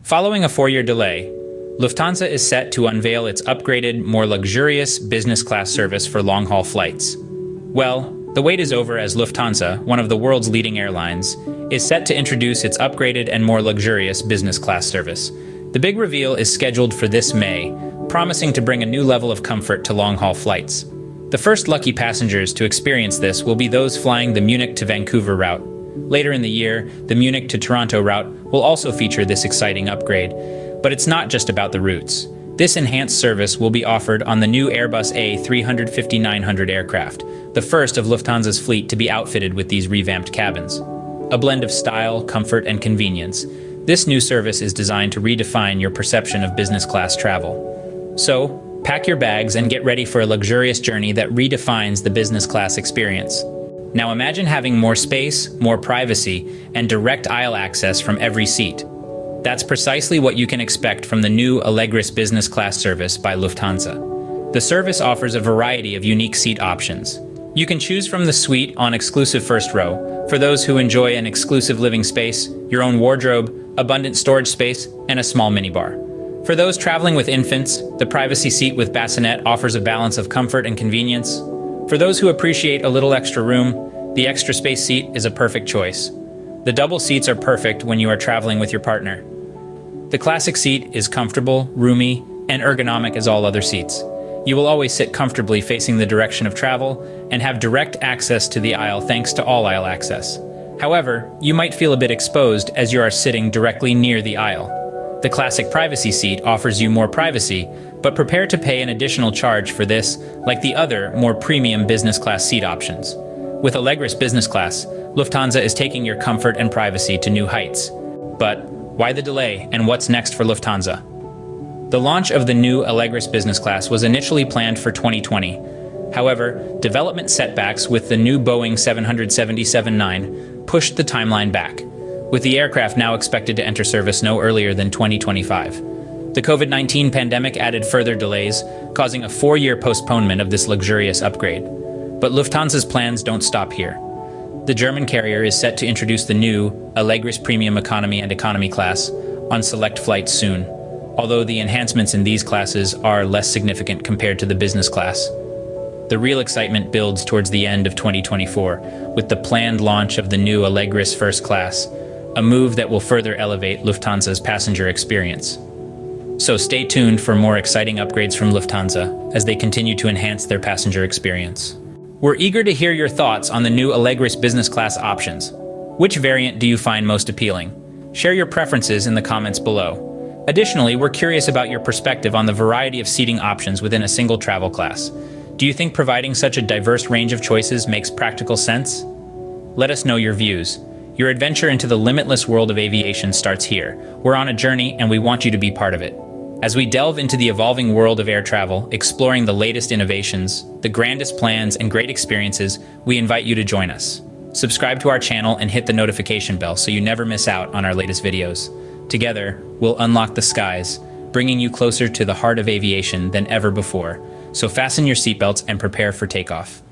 Following a 4-year delay, Lufthansa is set to unveil its upgraded, more luxurious business class service for long-haul flights. Well, the wait is over as Lufthansa, one of the world's leading airlines, is set to introduce its upgraded and more luxurious business class service. The big reveal is scheduled for this May, promising to bring a new level of comfort to long-haul flights. The first lucky passengers to experience this will be those flying the Munich to Vancouver route. Later in the year, the Munich to Toronto route will also feature this exciting upgrade. But it's not just about the routes. This enhanced service will be offered on the new Airbus A350-900 aircraft, the first of Lufthansa's fleet to be outfitted with these revamped cabins. A blend of style, comfort, and convenience, this new service is designed to redefine your perception of business class travel. So, pack your bags and get ready for a luxurious journey that redefines the business class experience. Now imagine having more space, more privacy, and direct aisle access from every seat. That's precisely what you can expect from the new Allegris Business Class service by Lufthansa. The service offers a variety of unique seat options. You can choose from the suite on exclusive first row, for those who enjoy an exclusive living space, your own wardrobe, abundant storage space, and a small minibar. For those traveling with infants, the privacy seat with bassinet offers a balance of comfort and convenience. For those who appreciate a little extra room, the extra space seat is a perfect choice. The double seats are perfect when you are traveling with your partner. The classic seat is comfortable, roomy, and ergonomic as all other seats. You will always sit comfortably facing the direction of travel and have direct access to the aisle thanks to all-aisle access. However, you might feel a bit exposed as you are sitting directly near the aisle. The classic privacy seat offers you more privacy, but prepare to pay an additional charge for this, like the other, more premium business class seat options. With Allegris Business Class, Lufthansa is taking your comfort and privacy to new heights. But why the delay, and what's next for Lufthansa? The launch of the new Allegris Business Class was initially planned for 2020. However, development setbacks with the new Boeing 777-900 pushed the timeline back, with the aircraft now expected to enter service no earlier than 2025. The COVID-19 pandemic added further delays, causing a 4-year postponement of this luxurious upgrade. But Lufthansa's plans don't stop here. The German carrier is set to introduce the new Allegris Premium Economy and Economy class on select flights soon, although the enhancements in these classes are less significant compared to the business class. The real excitement builds towards the end of 2024, with the planned launch of the new Allegris First Class, a move that will further elevate Lufthansa's passenger experience. So stay tuned for more exciting upgrades from Lufthansa as they continue to enhance their passenger experience. We're eager to hear your thoughts on the new Allegris Business Class options. Which variant do you find most appealing? Share your preferences in the comments below. Additionally, we're curious about your perspective on the variety of seating options within a single travel class. Do you think providing such a diverse range of choices makes practical sense? Let us know your views. Your adventure into the limitless world of aviation starts here. We're on a journey and we want you to be part of it. As we delve into the evolving world of air travel, exploring the latest innovations, the grandest plans, and great experiences, we invite you to join us. Subscribe to our channel and hit the notification bell so you never miss out on our latest videos. Together, we'll unlock the skies, bringing you closer to the heart of aviation than ever before. So fasten your seatbelts and prepare for takeoff.